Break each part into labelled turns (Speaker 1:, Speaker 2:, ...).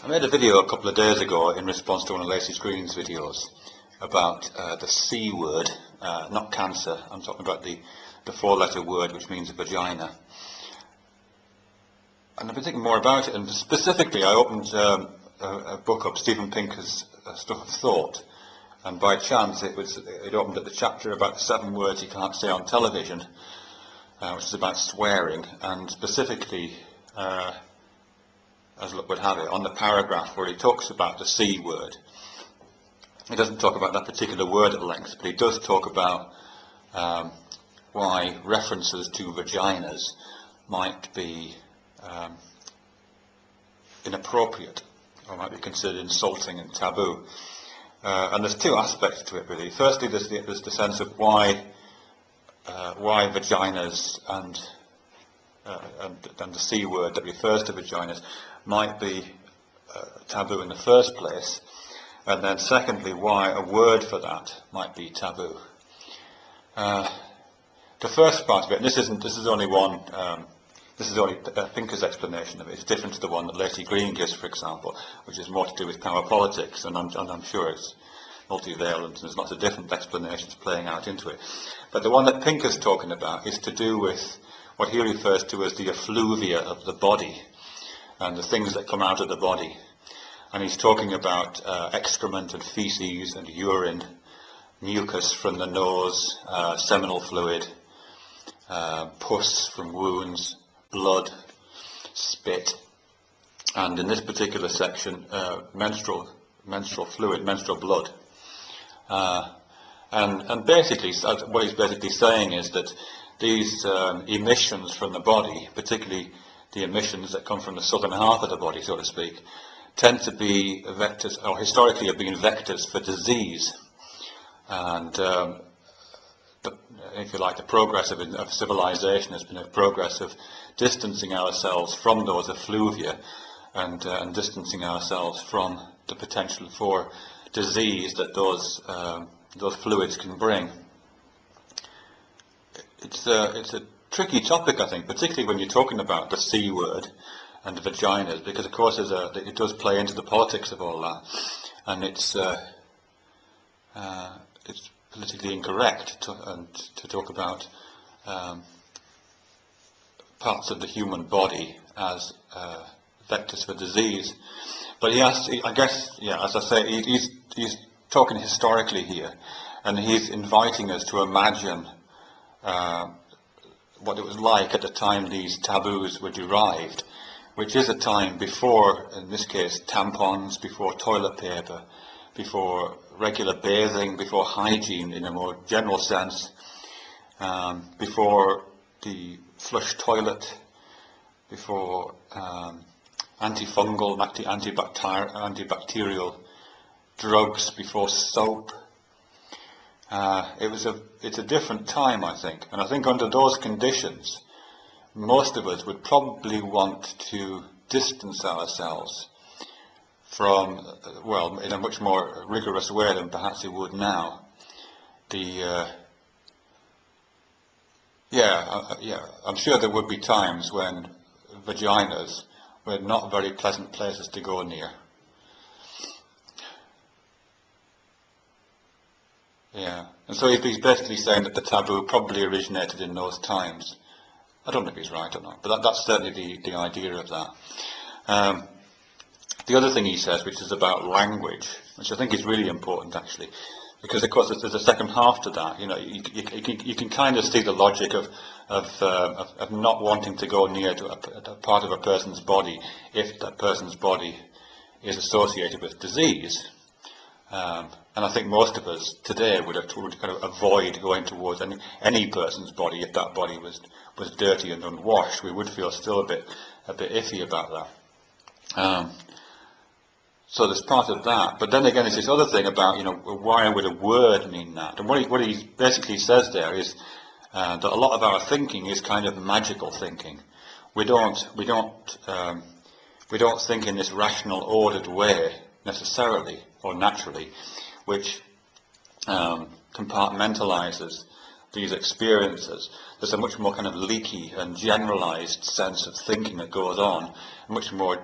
Speaker 1: I made a video a couple of days ago in response to one of LaciGreen's videos about the C word, not cancer. I'm talking about the four-letter word which means vagina. And I've been thinking more about it, and specifically I opened a book up, Steven Pinker's Stuff of Thought, and by chance it opened at the chapter about the 7 words you can't say on television, which is about swearing, and specifically, as luck would have it, on the paragraph where he talks about the C word. He doesn't talk about that particular word at length, but he does talk about why references to vaginas might be inappropriate, or might be considered insulting and taboo. And there's 2 aspects to it, really. Firstly, there's the sense of why vaginas and the C word that refers to vaginas might be taboo in the first place, and then secondly, why a word for that might be taboo. The first part of it, and this is only Pinker's explanation of it. It's different to the one that LaciGreen gives, for example, which is more to do with power politics, and I'm sure it's multivalent, and there's lots of different explanations playing out into it. But the one that Pinker's talking about is to do with what he refers to as the effluvia of the body, and the things that come out of the body. And he's talking about excrement and feces and urine, mucus from the nose, seminal fluid, pus from wounds, blood, spit, and in this particular section, menstrual fluid, menstrual blood. And basically, what he's basically saying is that these emissions from the body, particularly the emissions that come from the southern half of the body, so to speak, tend to be vectors, or historically have been vectors for disease. And if you like, the progress of civilization has been a progress of distancing ourselves from those effluvia and distancing ourselves from the potential for disease that those fluids can bring. It's a tricky topic, I think, particularly when you're talking about the C word and the vaginas, because of course it does play into the politics of all that, and it's politically incorrect to talk about parts of the human body as vectors for disease. But I guess, as I say, he's talking historically here, and he's inviting us to imagine what it was like at the time these taboos were derived, which is a time before, in this case, tampons, before toilet paper, before regular bathing, before hygiene in a more general sense, before the flush toilet, before anti-fungal, anti-bacterial drugs, before soap. It's a different time, I think, and I think under those conditions most of us would probably want to distance ourselves from, well, in a much more rigorous way than perhaps we would now. I'm sure there would be times when vaginas were not very pleasant places to go near. Yeah, and so he's basically saying that the taboo probably originated in those times. I don't know if he's right or not, but that's certainly the idea of that. The other thing he says, which is about language, which I think is really important actually, because of course there's a second half to that. You know, you can kind of see the logic of not wanting to go near to a part of a person's body if that person's body is associated with disease. And I think most of us today would kind of avoid going towards any person's body if that body was dirty and unwashed. We would feel still a bit iffy about that. So there's part of that, but then again there's this other thing about, why would a word mean that? And what he basically says there is that a lot of our thinking is kind of magical thinking. We don't think in this rational, ordered way necessarily or naturally, which compartmentalizes these experiences. There's a much more kind of leaky and generalized sense of thinking that goes on, much more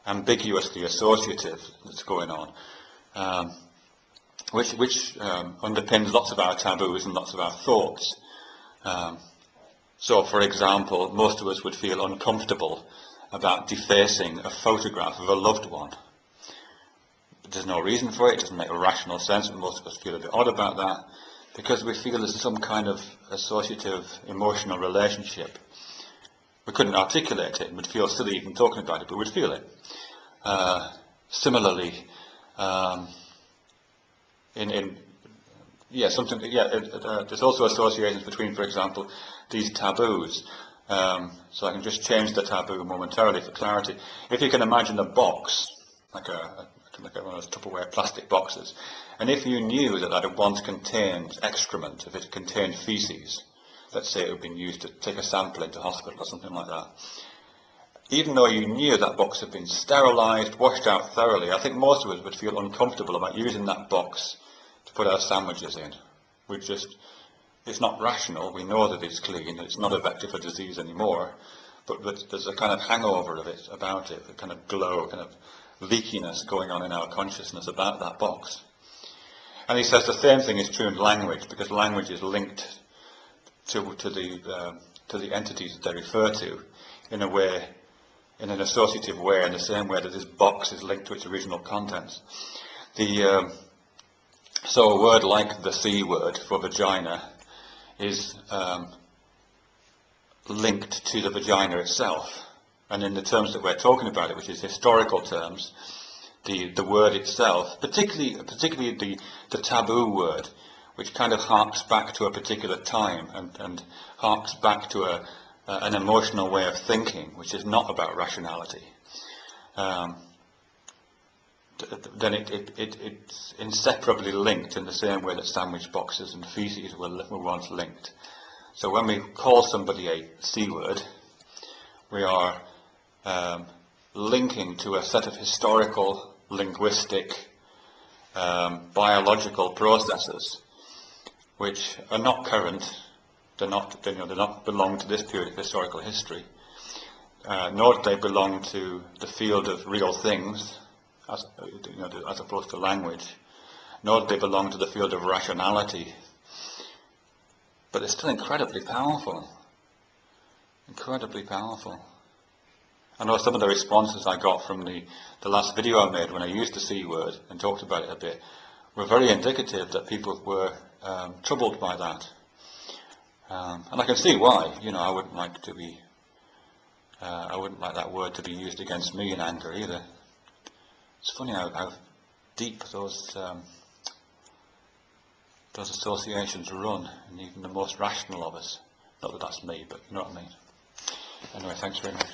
Speaker 1: ambiguously associative that's going on, which underpins lots of our taboos and lots of our thoughts. So, for example, most of us would feel uncomfortable about defacing a photograph of a loved one. There's no reason for it, it doesn't make a rational sense, but most of us feel a bit odd about that, because we feel there's some kind of associative emotional relationship. We couldn't articulate it, and we'd feel silly even talking about it, but we'd feel it. Similarly, there's also associations between, for example, these taboos. So I can just change the taboo momentarily for clarity. If you can imagine a box, like one of those Tupperware plastic boxes, and if you knew that that had once contained excrement, if it contained feces, let's say it had been used to take a sample into hospital or something like that, even though you knew that box had been sterilised, washed out thoroughly, I think most of us would feel uncomfortable about using that box to put our sandwiches in. It's not rational, we know that it's clean, it's not a vector for disease anymore, but there's a kind of hangover of it, about it, a kind of glow, kind of leakiness going on in our consciousness about that box. And he says the same thing is true in language, because language is linked to the entities that they refer to in a way, in an associative way, in the same way that this box is linked to its original contents. So a word like the C word for vagina is linked to the vagina itself. And in the terms that we're talking about it, which is historical terms, the word itself, particularly the taboo word, which kind of harks back to a particular time and harks back to an emotional way of thinking, which is not about rationality, then it's inseparably linked in the same way that sandwich boxes and feces were once linked. So when we call somebody a C word, we are linking to a set of historical, linguistic, biological processes which are not current. They not belong to this period of historical history, nor do they belong to the field of real things, as opposed to language, nor do they belong to the field of rationality. But they're still incredibly powerful. Incredibly powerful. I know some of the responses I got from the last video I made when I used the C word and talked about it a bit were very indicative that people were troubled by that. And I can see why. I wouldn't like that word to be used against me in anger either. It's funny how deep those associations run in even the most rational of us. Not that that's me, but you know what I mean. Anyway, thanks very much.